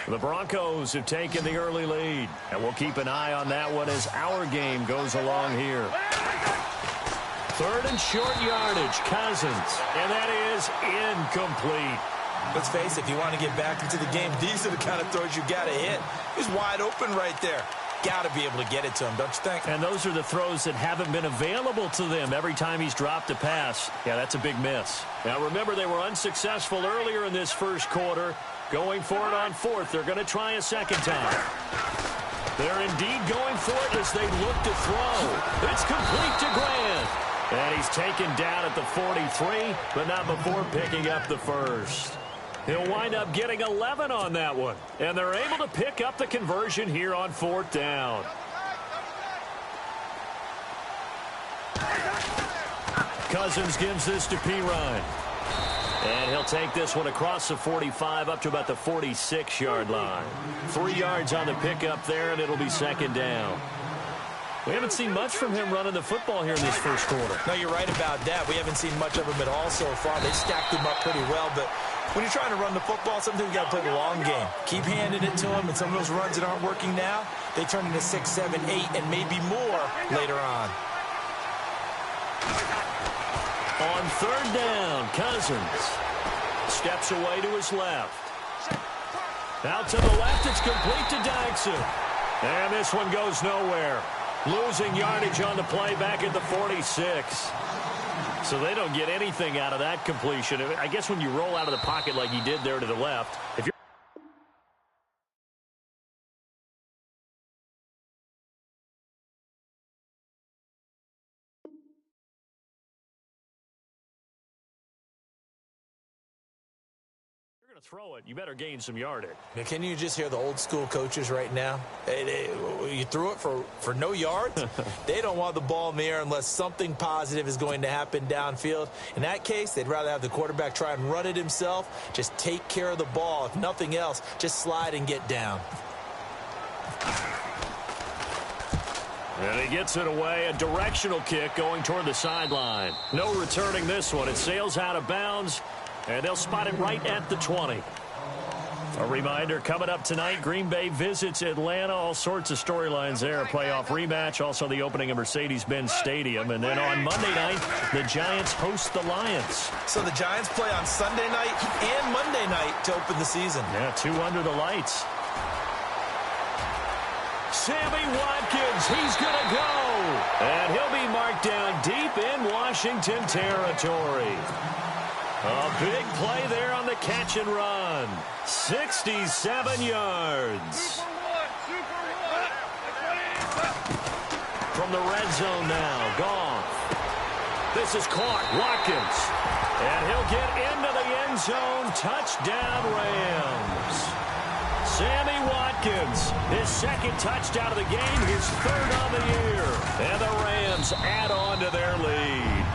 The Broncos have taken the early lead, and we'll keep an eye on that one as our game goes along here. Third and short yardage, Cousins, and that is incomplete. Let's face it, if you want to get back into the game, these are the kind of throws you got to hit. He's wide open right there. Got to be able to get it to him, don't you think? And those are the throws that haven't been available to them every time he's dropped a pass. Yeah, that's a big miss. Now, remember, they were unsuccessful earlier in this first quarter. Going for it on fourth. They're going to try a second time. They're indeed going for it as they look to throw. It's complete to Grant. And he's taken down at the 43, but not before picking up the first. He'll wind up getting 11 on that one. And they're able to pick up the conversion here on fourth down. Cousins gives this to Pirine. And he'll take this one across the 45 up to about the 46-yard line. 3 yards on the pickup there, and it'll be second down. We haven't seen much from him running the football here in this first quarter. No, you're right about that. We haven't seen much of him at all so far. They stacked him up pretty well, but when you're trying to run the football, sometimes you got to play the long game. Keep handing it to him, and some of those runs that aren't working now, they turn into 6, 7, 8, and maybe more later on. On third down, Cousins steps away to his left. Out to the left, it's complete to Dyson. And this one goes nowhere. Losing yardage on the play back at the 46. So they don't get anything out of that completion. I guess when you roll out of the pocket like he did there to the left, if you're going to throw it, you better gain some yardage. Can you just hear the old school coaches right now? You threw it for no yards? They don't want the ball in the air unless something positive is going to happen downfield. In that case, they'd rather have the quarterback try and run it himself. Just take care of the ball. If nothing else, just slide and get down. And he gets it away, a directional kick going toward the sideline. No returning this one. It sails out of bounds. And they'll spot it right at the 20. A reminder, coming up tonight, Green Bay visits Atlanta. All sorts of storylines there. A playoff rematch, also the opening of Mercedes-Benz Stadium. And then on Monday night, the Giants host the Lions. So the Giants play on Sunday night and Monday night to open the season. Yeah, 2 under the lights. Sammy Watkins, he's going to go. And he'll be marked down deep in Washington territory. A big play there on the catch and run. 67 yards. From the red zone now, Goff. This is Clark, Watkins. And he'll get into the end zone. Touchdown, Rams. Sammy Watkins, his second touchdown of the game, his third on the year. And the Rams add on to their lead.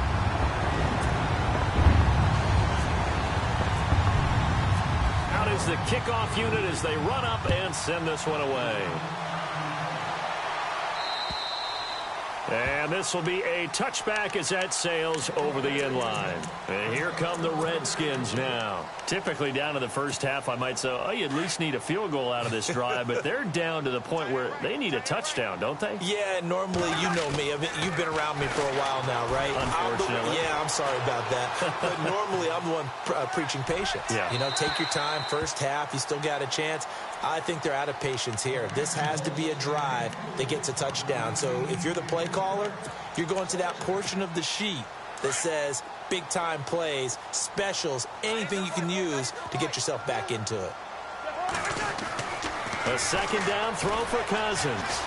Out is the kickoff unit as they run up and send this one away. And this will be a touchback as that sails over the end line. And here come the Redskins now. Typically down to the first half, I might say, oh, you at least need a field goal out of this drive. But they're down to the point where they need a touchdown, don't they? Yeah, normally, you know me. You've been around me for a while now, right? Unfortunately. I'm sorry about that. But normally, I'm the one preaching patience. Yeah. You know, take your time. First half, you still got a chance. I think they're out of patience here. This has to be a drive that gets a touchdown. So if you're the play caller, you're going to that portion of the sheet that says big-time plays, specials, anything you can use to get yourself back into it. A second down throw for Cousins.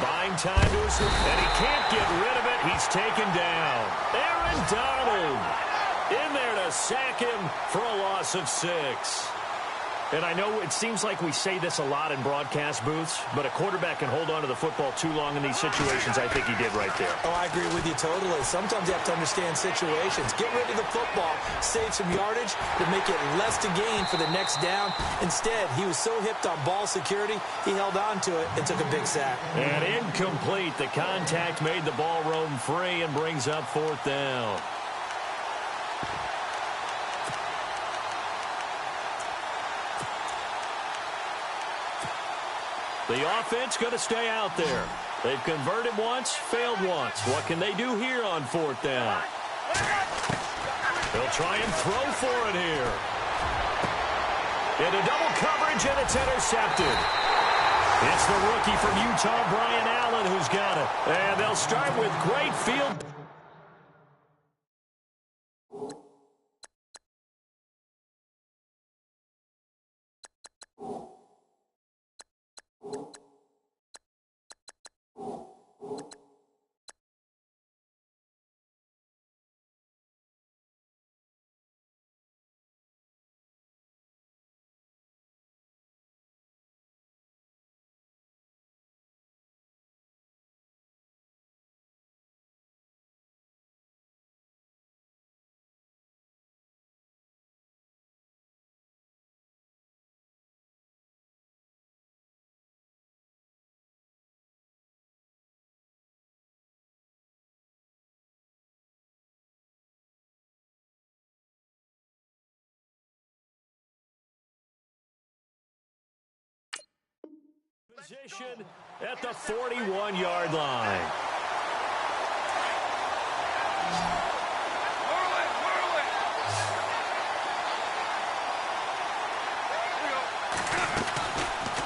Buying time to his, and he can't get rid of it. He's taken down. Aaron Donald in there to sack him for a loss of 6. And I know it seems like we say this a lot in broadcast booths, but a quarterback can hold on to the football too long in these situations. I think he did right there. Oh, I agree with you totally. Sometimes you have to understand situations. Get rid of the football, save some yardage to make it less to gain for the next down. Instead, he was so hipped on ball security, he held on to it and took a big sack. And incomplete. The contact made the ball roam free and brings up fourth down. The offense going to stay out there. They've converted once, failed once. What can they do here on 4th down? They'll try and throw for it here. Into double coverage, and it's intercepted. It's the rookie from Utah, Brian Allen, who's got it. And they'll start with great field. Position at the 41-yard line.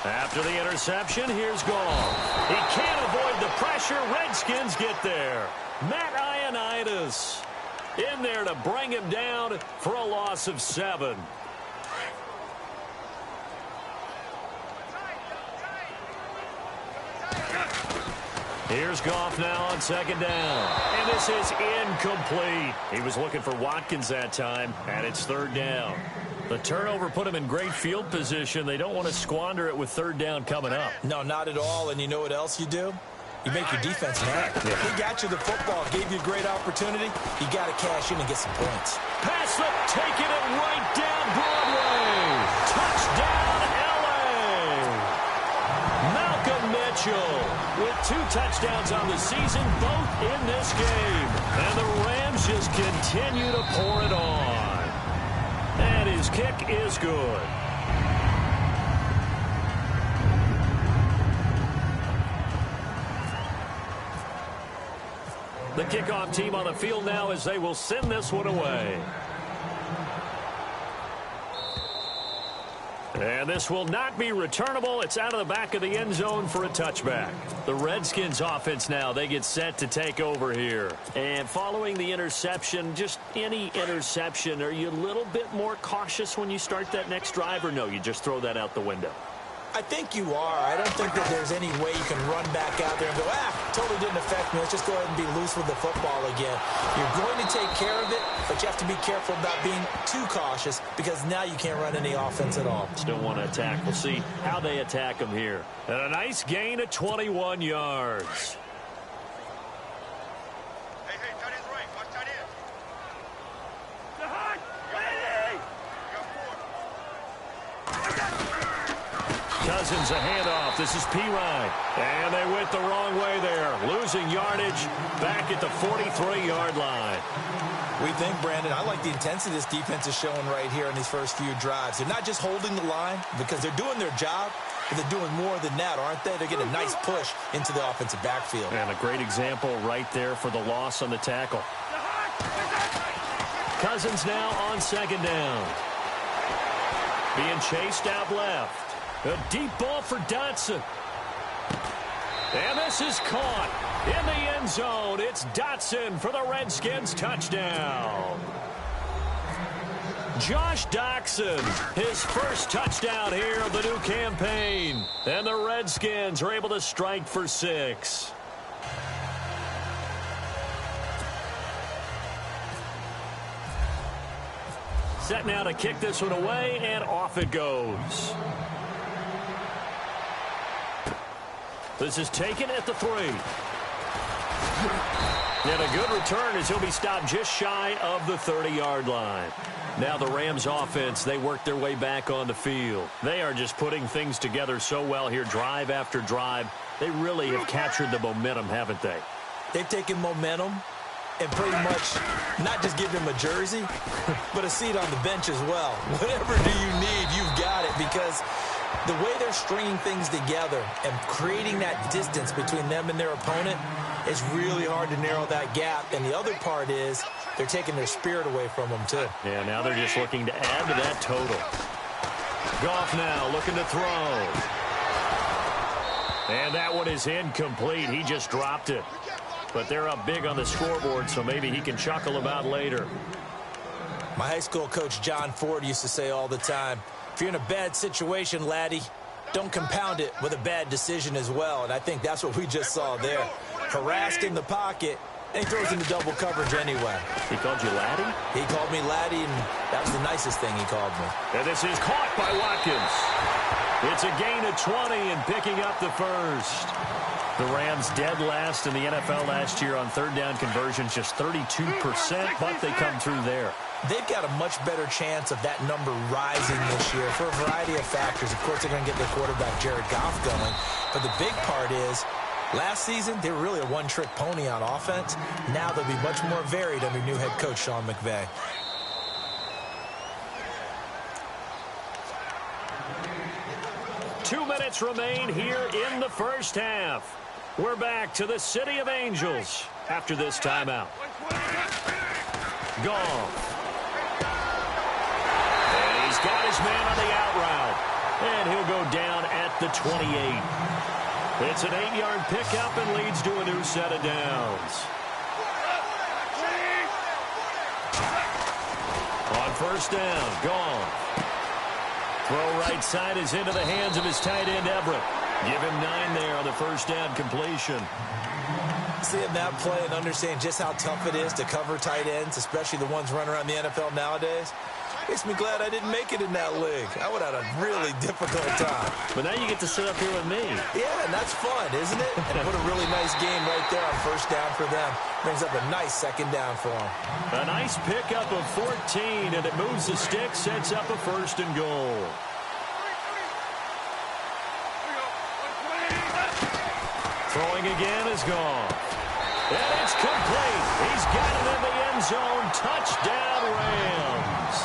After the interception, here's Goff. He can't avoid the pressure. Redskins get there. Matt Ioannidis in there to bring him down for a loss of 7. Here's Goff now on 2nd down. And this is incomplete. He was looking for Watkins that time, and it's 3rd down. The turnover put him in great field position. They don't want to squander it with 3rd down coming up. No, not at all. And you know what else you do? You make your defense mad. Yeah. He got you the football, gave you a great opportunity. You got to cash in and get some points. Pass up, taking it right down Broadway. Touchdown, L.A. Malcolm Mitchell with 2 touchdowns on the season, both in this game. And the Rams just continue to pour it on. And his kick is good. The kickoff team on the field now as they will send this one away. And this will not be returnable. It's out of the back of the end zone for a touchback. The Redskins offense now, they get set to take over here. And following the interception, just any interception, are you a little bit more cautious when you start that next drive, or no, you just throw that out the window? I think you are. I don't think that there's any way you can run back out there and go, totally didn't affect me. Let's just go ahead and be loose with the football again. You're going to take care of it, but you have to be careful about being too cautious because now you can't run any offense at all. Still want to attack. We'll see how they attack them here. And a nice gain of 21 yards. Cousins a handoff. This is P-Ryan. And they went the wrong way there. Losing yardage back at the 43-yard line. We think, Brandon, I like the intensity this defense is showing right here in these first few drives. They're not just holding the line because they're doing their job, but they're doing more than that, aren't they? They're getting a nice push into the offensive backfield. And a great example right there for the loss on the tackle. Cousins now on 2nd down. Being chased out left. A deep ball for Dotson. And this is caught in the end zone. It's Dotson for the Redskins touchdown. Josh Doctson, his first touchdown here of the new campaign. And the Redskins are able to strike for 6. Set now to kick this one away, and off it goes. This is taken at the 3. And a good return as he'll be stopped just shy of the 30-yard line. Now the Rams offense, they work their way back on the field. They are just putting things together so well here, drive after drive. They really have captured the momentum, haven't they? They've taken momentum and pretty much not just give him a jersey, but a seat on the bench as well. Whatever do you need, you've got it, because The way they're stringing things together and creating that distance between them and their opponent is really hard to narrow that gap. And the other part is they're taking their spirit away from them, too. Yeah, now they're just looking to add to that total. Goff now looking to throw. And that one is incomplete. He just dropped it. But they're up big on the scoreboard, so maybe he can chuckle about later. My high school coach, John Ford, used to say all the time, if you're in a bad situation, laddie, don't compound it with a bad decision as well. And I think that's what we just saw there. Harassed in the pocket, and he throws into double coverage anyway. He called you laddie? He called me laddie, and that was the nicest thing he called me. And this is caught by Watkins. It's a gain of 20 and picking up the first. The Rams dead last in the NFL last year on third down conversions, just 32%, but they come through there. They've got a much better chance of that number rising this year for a variety of factors. Of course, they're going to get their quarterback, Jared Goff, going. But the big part is, last season, they were really a one-trick pony on offense. Now they'll be much more varied under new head coach Sean McVay. Two minutes remain here in the first half. We're back to the City of Angels after this timeout. Goff. And he's got his man on the out route. And he'll go down at the 28. It's an 8-yard pickup and leads to a new set of downs. On first down, Goff. Throw right side is into the hands of his tight end, Everett. Give him 9 there on the first down completion. Seeing that play and understanding just how tough it is to cover tight ends, especially the ones running around the NFL nowadays, makes me glad I didn't make it in that league. I would have had a really difficult time. But now you get to sit up here with me. Yeah, and that's fun, isn't it? And put a really nice game right there on first down for them. Brings up a nice second down for them. A nice pickup of 14, and it moves the stick, sets up a first and goal. Throwing again is Goff. And it's complete. He's got it in the end zone. Touchdown, Rams.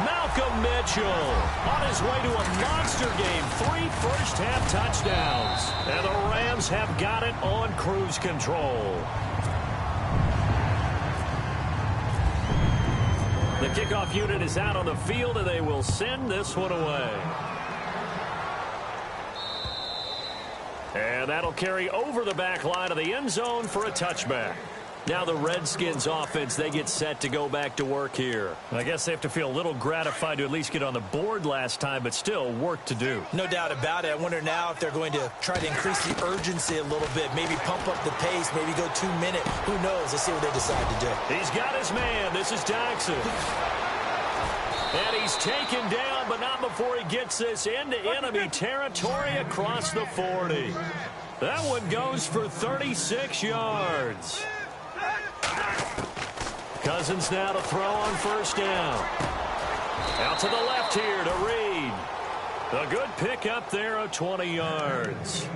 Malcolm Mitchell on his way to a monster game. 3 first-half touchdowns. And the Rams have got it on cruise control. The kickoff unit is out on the field, and they will send this one away. And that'll carry over the back line of the end zone for a touchback. Now the Redskins offense, they get set to go back to work here. I guess they have to feel a little gratified to at least get on the board last time, but still work to do. No doubt about it. I wonder now if they're going to try to increase the urgency a little bit, maybe pump up the pace, maybe go 2 minutes. Who knows? Let's see what they decide to do. He's got his man. This is Jackson. And he's taken down, but not before he gets this into enemy territory across the 40. That one goes for 36 yards. Cousins now to throw on first down. Out to the left here to Reed. A good pickup there of 20 yards.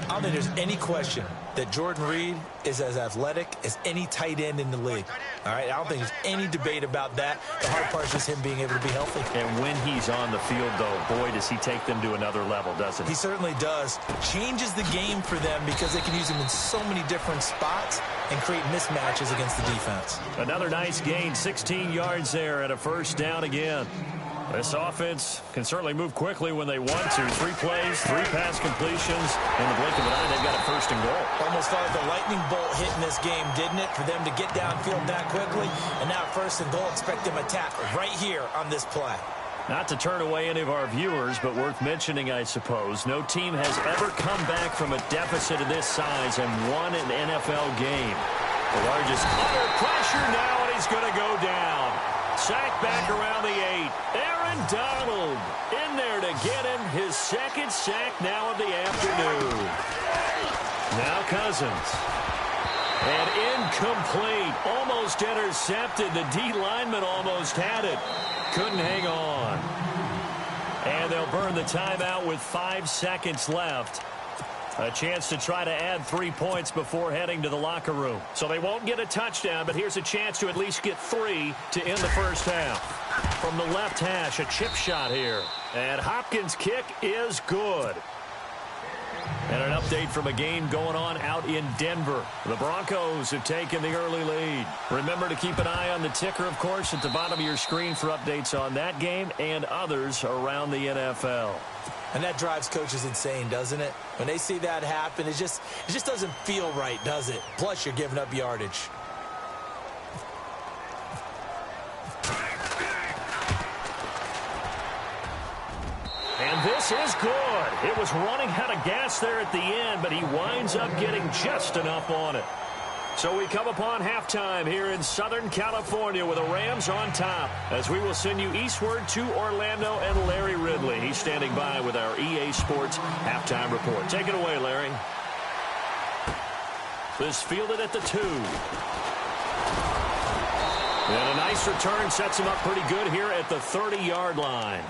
I don't think there's any question that Jordan Reed is as athletic as any tight end in the league. All right, I don't think there's any debate about that. The hard part is just him being able to be healthy. And when he's on the field, though, boy, does he take them to another level, doesn't he? He certainly does. Changes the game for them because they can use him in so many different spots and create mismatches against the defense. Another nice gain, 16 yards there and a first down again. This offense can certainly move quickly when they want to. 3 plays, 3 pass completions. In the blink of an eye, they've got a first and goal. Almost felt like a lightning bolt hit in this game, didn't it? For them to get downfield that quickly. And now first and goal, expect them attack right here on this play. Not to turn away any of our viewers, but worth mentioning, I suppose. No team has ever come back from a deficit of this size and won an NFL game. The largest under pressure now, and he's going to go down. Sacked back around the 8. Aaron Donald in there to get him his second sack now of the afternoon. Now Cousins. And incomplete. Almost intercepted. The D lineman almost had it. Couldn't hang on. And they'll burn the timeout with 5 seconds left. A chance to try to add 3 points before heading to the locker room. So they won't get a touchdown, but here's a chance to at least get 3 to end the first half. From the left hash, a chip shot here. And Hopkins' kick is good. And an update from a game going on out in Denver. The Broncos have taken the early lead. Remember to keep an eye on the ticker, of course, at the bottom of your screen for updates on that game and others around the NFL. And that drives coaches insane, doesn't it? When they see that happen, it just doesn't feel right, does it? Plus, you're giving up yardage. And this is good. It was running out of gas there at the end, but he winds up getting just enough on it. So we come upon halftime here in Southern California with the Rams on top, as we will send you eastward to Orlando and Larry Ridley. He's standing by with our EA Sports halftime report. Take it away, Larry. This fielded at the 2. And a nice return sets him up pretty good here at the 30-yard line.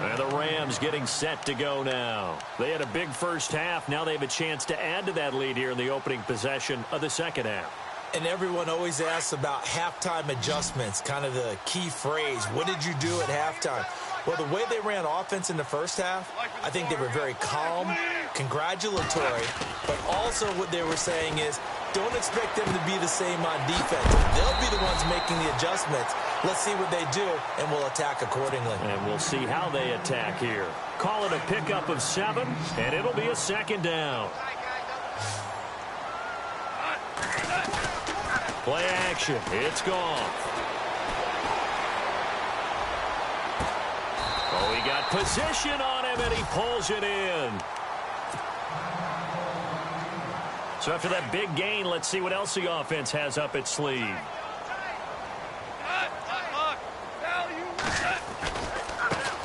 And the Rams getting set to go now. They had a big first half. Now they have a chance to add to that lead here in the opening possession of the second half. And everyone always asks about halftime adjustments, kind of the key phrase. What did you do at halftime? Well, the way they ran offense in the first half, I think they were very calm, congratulatory, but also what they were saying is, don't expect them to be the same on defense. They'll be the ones making the adjustments. Let's see what they do, and we'll attack accordingly. And we'll see how they attack here. Call it a pickup of 7, and it'll be a second down. Play action. It's gone. Oh, he got position on him, and he pulls it in. So after that big gain, let's see what else the offense has up its sleeve.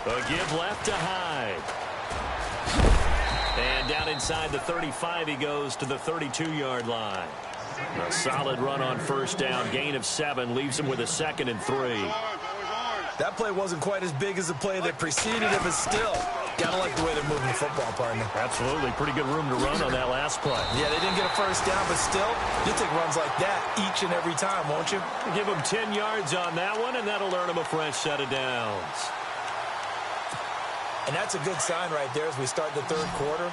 A give left to Hyde. And down inside the 35, he goes to the 32-yard line. A solid run on first down. Gain of 7 leaves him with a 2nd and 3. That play wasn't quite as big as the play that preceded it, but still, gotta like the way they're moving the football, partner. Absolutely. Pretty good room to run on that last play. Yeah, they didn't get a first down, but still, you'll take runs like that each and every time, won't you? Give him 10 yards on that one, and that'll earn him a fresh set of downs. And that's a good sign right there as we start the third quarter.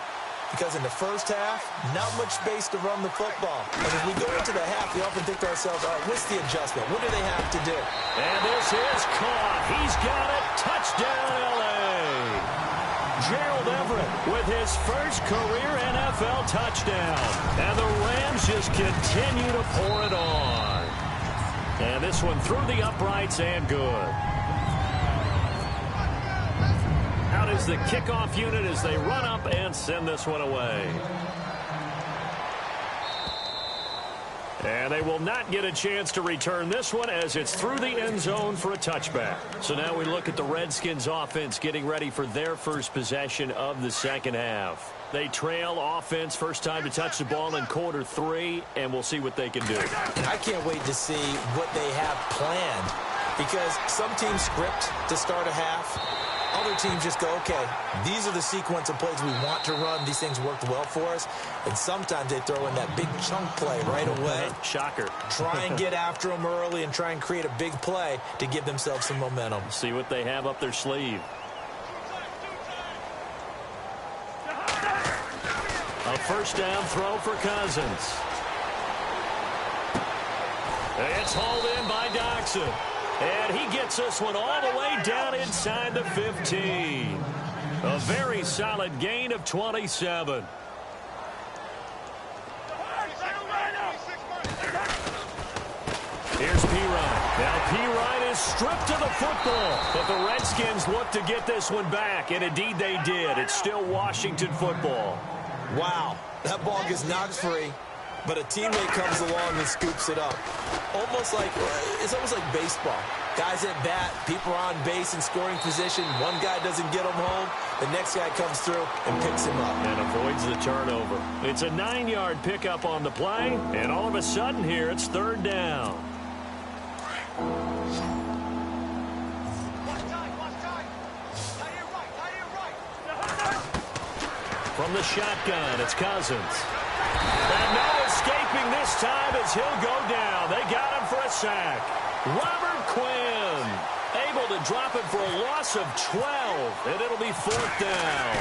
Because in the first half, not much space to run the football. And as we go into the half, we often think to ourselves, all right, what's the adjustment? What do they have to do? And this is caught. He's got it. Touchdown, L.A. Gerald Everett with his first career NFL touchdown. And the Rams just continue to pour it on. And this one through the uprights and good. Out is the kickoff unit as they run up and send this one away. And they will not get a chance to return this one as it's through the end zone for a touchback. So now we look at the Redskins offense getting ready for their first possession of the second half. They trail offense, first time to touch the ball in quarter 3, and we'll see what they can do. I can't wait to see what they have planned because some teams script to start a half. Other teams just go, okay, these are the sequence of plays we want to run. These things worked well for us. And sometimes they throw in that big chunk play right away. Shocker. Try and get after them early and try and create a big play to give themselves some momentum. See what they have up their sleeve. A first down throw for Cousins. It's hauled in by Doxson. And he gets this one all the way down inside the 15. A very solid gain of 27. Here's Pirine. Now Pirine is stripped to the football. But the Redskins look to get this one back. And indeed they did. It's still Washington football. Wow. That ball gets knocked free. But a teammate comes along and scoops it up. It's almost like baseball. Guys at bat, people are on base in scoring position. One guy doesn't get him home. The next guy comes through and picks him up. And avoids the turnover. It's a 9-yard pickup on the play. And all of a sudden here, it's third down. From the shotgun, it's Cousins. And no escaping this time as he'll go down. They got him for a sack. Robert Quinn able to drop it for a loss of 12, and it'll be 4th down.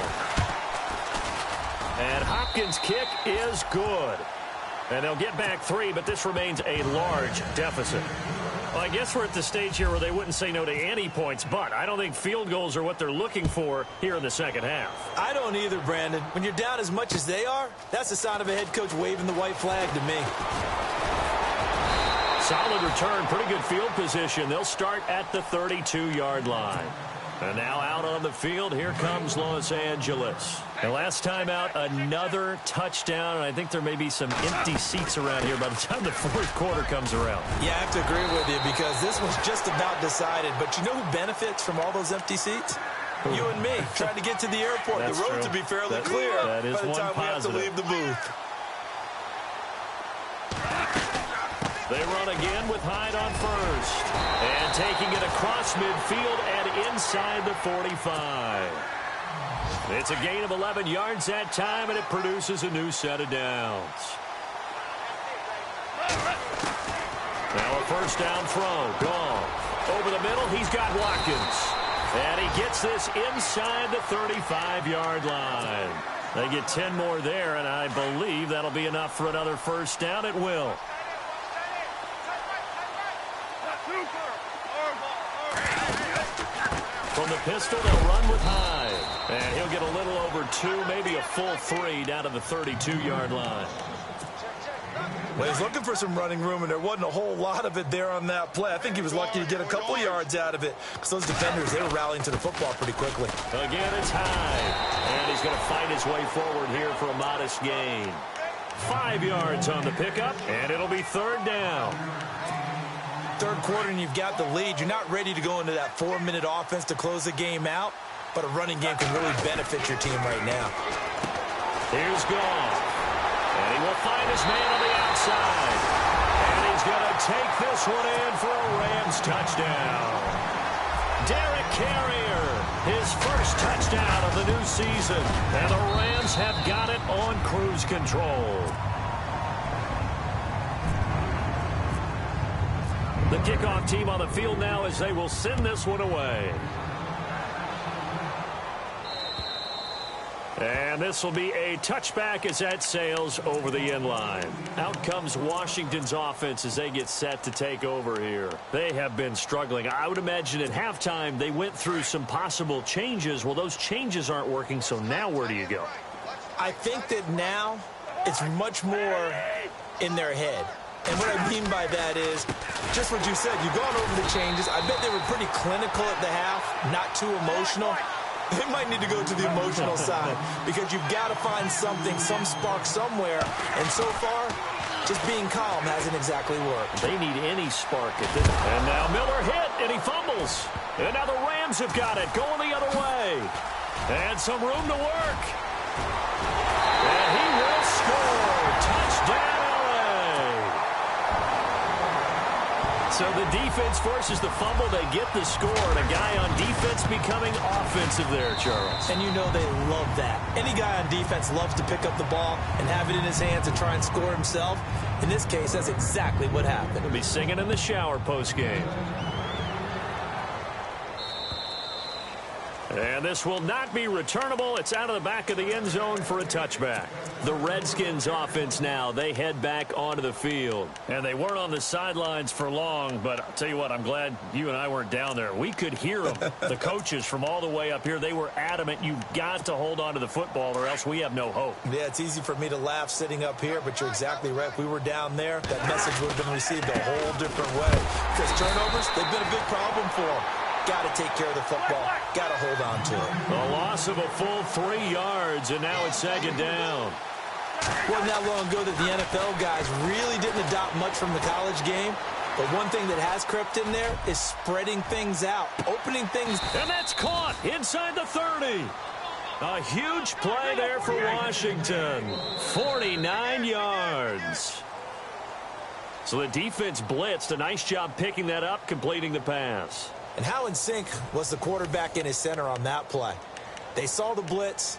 And Hopkins' kick is good. And they'll get back 3, but this remains a large deficit. Well, I guess we're at the stage here where they wouldn't say no to any points, but I don't think field goals are what they're looking for here in the second half. I don't either, Brandon. When you're down as much as they are, that's the sign of a head coach waving the white flag to me. Solid return, pretty good field position. They'll start at the 32-yard line. And now out on the field, here comes Los Angeles. And last time out, another touchdown, and I think there may be some empty seats around here by the time the fourth quarter comes around. Yeah, I have to agree with you because this was just about decided. But you know who benefits from all those empty seats? You and me, trying to get to the airport. That's the road true. to be fairly clear that is by the time one we have to leave the booth. They run again with Hyde on first. And taking it across midfield and inside the 45. It's a gain of 11 yards that time, and it produces a new set of downs. Now a first down throw. Gone. Over the middle, he's got Watkins. And he gets this inside the 35-yard line. They get 10 more there, and I believe that'll be enough for another first down. It will. From the pistol, they'll run with Hyde. And he'll get a little over 2, maybe a full 3 down to the 32-yard line. Well, he's looking for some running room, and there wasn't a whole lot of it there on that play. I think he was lucky to get a couple yards out of it because those defenders, they were rallying to the football pretty quickly. Again, it's Hyde. And he's going to fight his way forward here for a modest gain. 5 yards on the pickup, and it'll be 3rd down. Third quarter and you've got the lead. You're not ready to go into that 4-minute offense to close the game out, but a running game can really benefit your team right now. Here's Goff. And he will find his man on the outside. And he's going to take this one in for a Rams touchdown. Derek Carrier, his first touchdown of the new season. And the Rams have got it on cruise control. The kickoff team on the field now as they will send this one away. And this will be a touchback as that sails over the end line. Out comes Washington's offense as they get set to take over here. They have been struggling. I would imagine at halftime they went through some possible changes. Well, those changes aren't working, so now where do you go? I think that now it's much more in their head. And what I mean by that is just what you said. You've gone over the changes. I bet they were pretty clinical at the half, not too emotional. They might need to go to the emotional side because you've got to find something, some spark somewhere. And so far, just being calm hasn't exactly worked. They need any spark at this. And now Miller hit, and he fumbles. And now the Rams have got it, going the other way. And some room to work. And he will score. Touchdown. So the defense forces the fumble. They get the score, and a guy on defense becoming offensive there, Charles. And you know they love that. Any guy on defense loves to pick up the ball and have it in his hands and try and score himself. In this case, that's exactly what happened. He'll be singing in the shower post-game. And this will not be returnable. It's out of the back of the end zone for a touchback. The Redskins offense now, they head back onto the field. And they weren't on the sidelines for long, but I'll tell you what, I'm glad you and I weren't down there. We could hear them. The coaches from all the way up here, they were adamant. You've got to hold on to the football or else we have no hope. Yeah, it's easy for me to laugh sitting up here, but you're exactly right. If we were down there, that message would have been received a whole different way. Because turnovers, they've been a big problem for them. Got to take care of the football. Got to hold on to it. A loss of a full 3 yards, and now it's 2nd down. Wasn't that long ago that the NFL guys really didn't adopt much from the college game. But one thing that has crept in there is spreading things out, opening things. And that's caught inside the 30. A huge play there for Washington. 49 yards. So the defense blitzed. A nice job picking that up, completing the pass. And how in sync was the quarterback and his center on that play? They saw the blitz,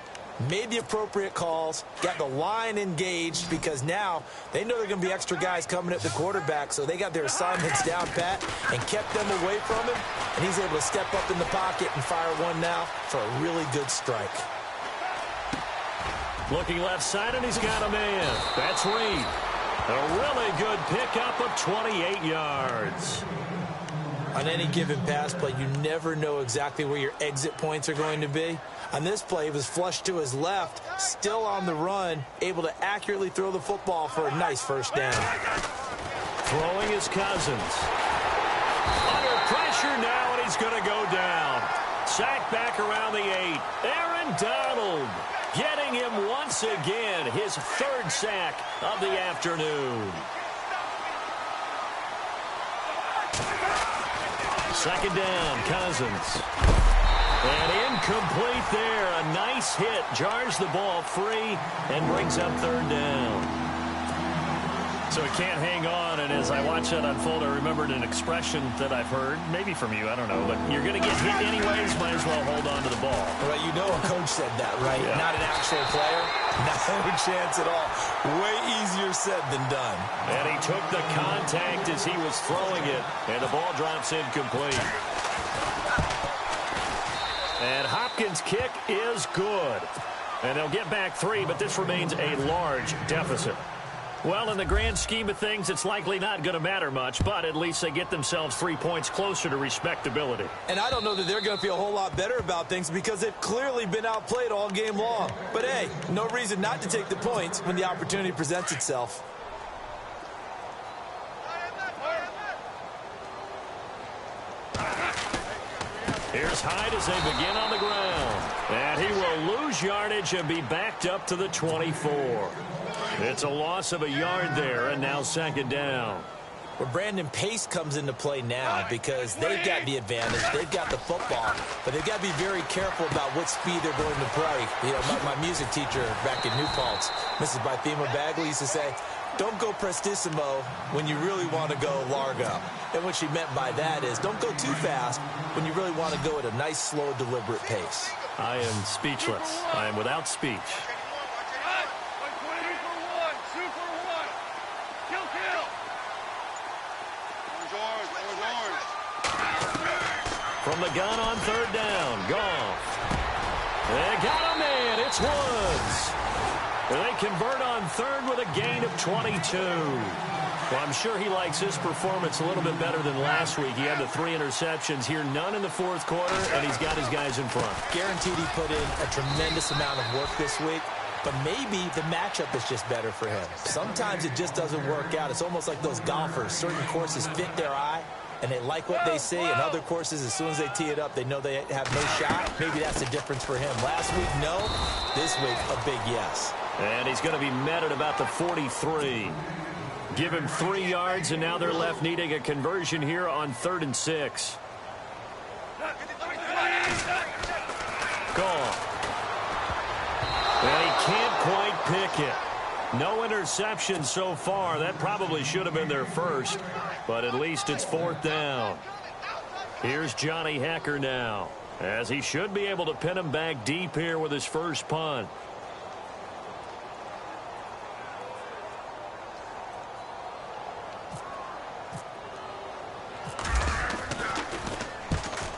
made the appropriate calls, got the line engaged, because now they know there are going to be extra guys coming at the quarterback, so they got their assignments down pat and kept them away from him, and he's able to step up in the pocket and fire one now for a really good strike. Looking left side, and he's got a man. That's Reed. A really good pickup of 28 yards. On any given pass play, you never know exactly where your exit points are going to be. On this play, he was flushed to his left, still on the run, able to accurately throw the football for a nice first down. Throwing his Cousins. Under pressure now, and he's going to go down. Sacked back around the 8. Aaron Donald getting him once again, his third sack of the afternoon. Second down, Cousins. And incomplete there. A nice hit. Jars the ball free and brings up third down. So he can't hang on, and as I watch that unfold, I remembered an expression that I've heard, maybe from you, I don't know, but you're going to get hit anyways, might as well hold on to the ball. Right, you know a coach said that, right? Yeah. Not an actual player. No chance at all. Way easier said than done. And he took the contact as he was throwing it, and the ball drops incomplete. And Hopkins' kick is good. And they'll get back 3, but this remains a large deficit. Well, in the grand scheme of things, it's likely not going to matter much, but at least they get themselves 3 points closer to respectability. And I don't know that they're going to feel a whole lot better about things because they've clearly been outplayed all game long. But, hey, no reason not to take the points when the opportunity presents itself. Here's Hyde as they begin on the ground. And he will lose yardage and be backed up to the 24. It's a loss of a yard there, and now second down. Where Brandon Pace comes into play now because they've got the advantage. They've got the football, but they've got to be very careful about what speed they're going to play. You know, my music teacher back in New Paltz, Mrs. Bythema Bagley, used to say, don't go prestissimo when you really want to go largo. And what she meant by that is don't go too fast when you really want to go at a nice, slow, deliberate pace. I am speechless. I am without speech. From the gun on third down, Goff. They got a man. It's Woods. They convert on third with a gain of 22. Well, I'm sure he likes his performance a little bit better than last week. He had the 3 interceptions here, none in the fourth quarter, and he's got his guys in front. Guaranteed he put in a tremendous amount of work this week, but maybe the matchup is just better for him. Sometimes it just doesn't work out. It's almost like those golfers. Certain courses fit their eye, and they like what they see, and other courses, as soon as they tee it up, they know they have no shot. Maybe that's the difference for him. Last week, no. This week, a big yes. And he's going to be met at about the 43. Give him 3 yards, and now they're left needing a conversion here on 3rd and 6. Gone. And he can't quite pick it. No interception so far. That probably should have been their first, but at least it's 4th down. Here's Johnny Hecker now, as he should be able to pin him back deep here with his first punt.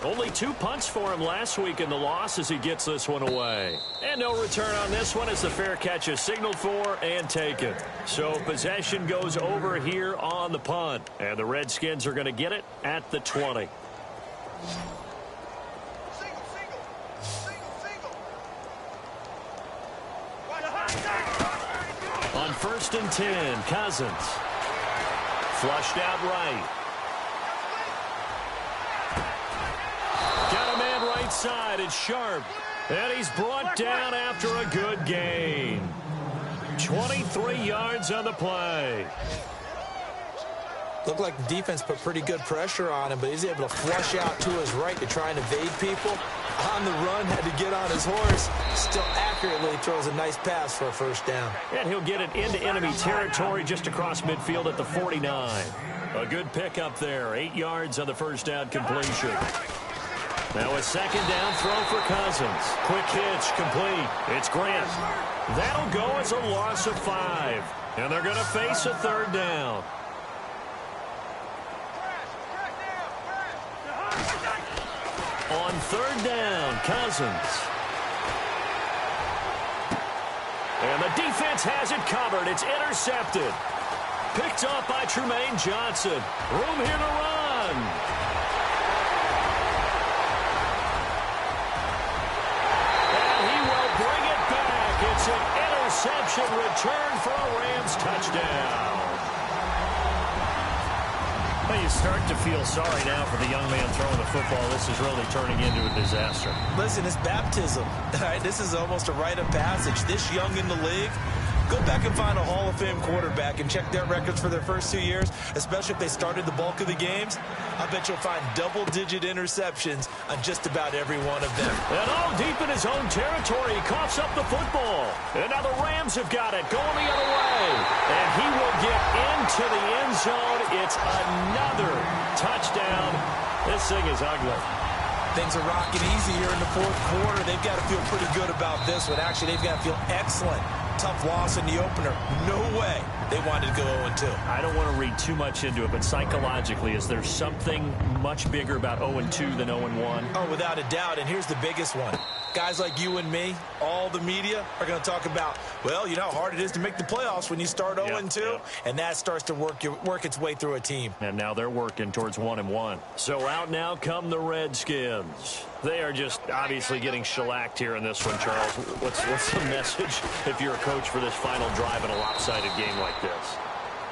Only 2 punts for him last week in the loss as he gets this one away. And no return on this one as the fair catch is signaled for and taken. So possession goes over here on the punt. And the Redskins are going to get it at the 20. On 1st and 10, Cousins. Flushed out right. Got a man right side. It's Sharp. And he's brought down after a good gain. 23 yards on the play. Looked like the defense put pretty good pressure on him, but he's able to flush out to his right to try and evade people. On the run, had to get on his horse. Still accurately throws a nice pass for a first down. And he'll get it into enemy territory just across midfield at the 49. A good pickup there. 8 yards on the first down completion. Now a second down throw for Cousins. Quick hitch, complete. It's Grant. That'll go as a loss of 5. And they're going to face a third down. On third down, Cousins. And the defense has it covered. It's intercepted. Picked up by Trumaine Johnson. Room here to run. And he will bring it back. It's an interception return for a Rams touchdown. Well, you start to feel sorry now for the young man throwing the football. This is really turning into a disaster. Listen, it's baptism. Right? This is almost a rite of passage. This young in the league, go back and find a Hall of Fame quarterback and check their records for their first 2 years, especially if they started the bulk of the games. I bet you'll find double-digit interceptions on just about every one of them. And all deep in his own territory, he coughs up the football. And now the Rams have got it going the other way. And he will get into the end zone. It's another touchdown. This thing is ugly. Things are rocking easy here in the fourth quarter. They've got to feel pretty good about this one. Actually, they've got to feel excellent. Tough loss in the opener. No way they wanted to go 0-2. I don't want to read too much into it, but psychologically, is there something much bigger about 0-2 than 0-1? Oh, without a doubt, and here's the biggest one. Guys like you and me, all the media, are going to talk about, well, you know how hard it is to make the playoffs when you start 0-2, and that starts to work its way through a team. And now they're working towards 1-1. So out now come the Redskins. They are just obviously getting shellacked here in this one, Charles. What's the message if you're a coach for this final drive in a lopsided game like this?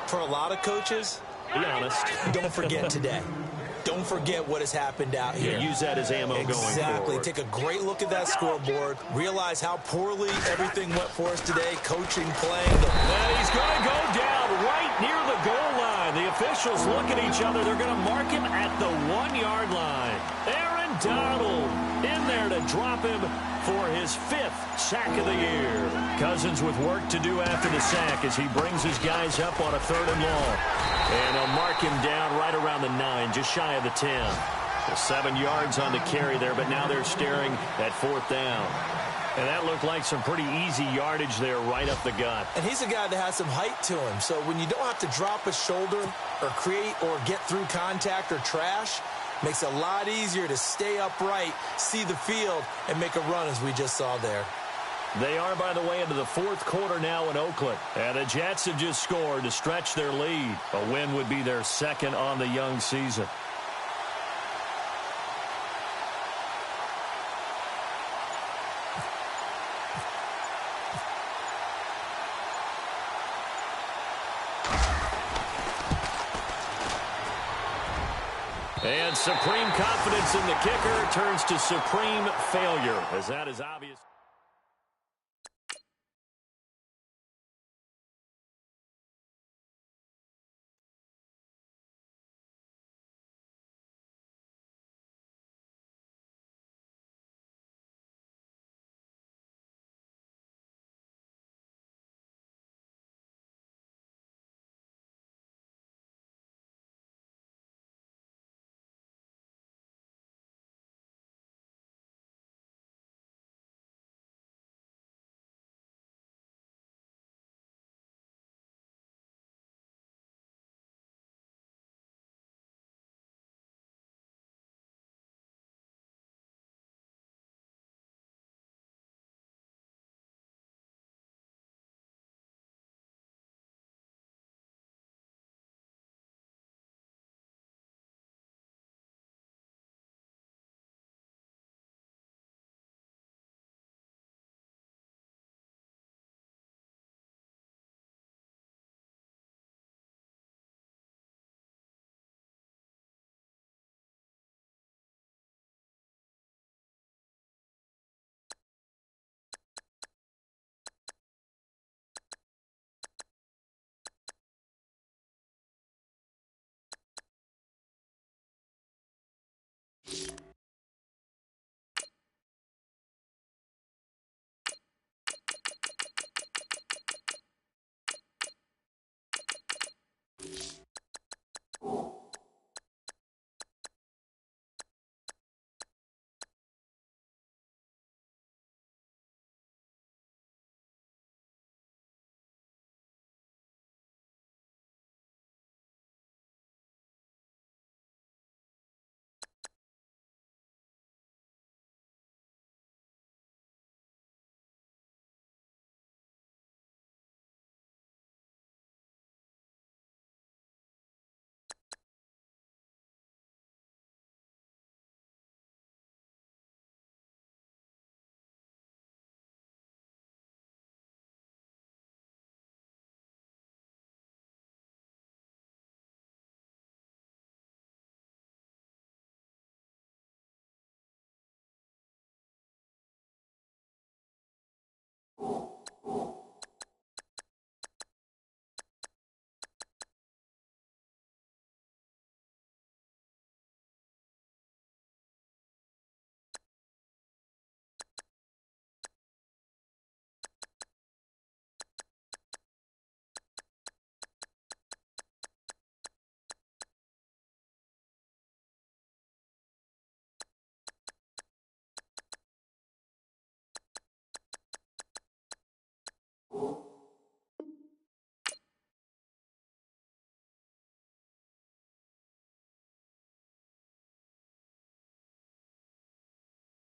For a lot of coaches, be honest. Don't forget today. Don't forget what has happened out here. Yeah, use that as ammo going forward. Exactly. Take a great look at that scoreboard. Realize how poorly everything went for us today. Coaching, playing. And he's going to go down right near the goal line. The officials look at each other. They're going to mark him at the 1-yard line. Aaron Donald in there to drop him for his 5th sack of the year. Cousins with work to do after the sack as he brings his guys up on a 3rd and long. And they'll mark him down right around the 9, just shy of the 10. Well, 7 yards on the carry there, but now they're staring at 4th down. And that looked like some pretty easy yardage there right up the gut. And he's a guy that has some height to him. So when you don't have to drop a shoulder or create or get through contact or trash, makes it a lot easier to stay upright, see the field, and make a run as we just saw there. They are, by the way, into the 4th quarter now in Oakland. And the Jets have just scored to stretch their lead. A win would be their 2nd on the young season. And supreme confidence in the kicker turns to supreme failure, as that is obvious.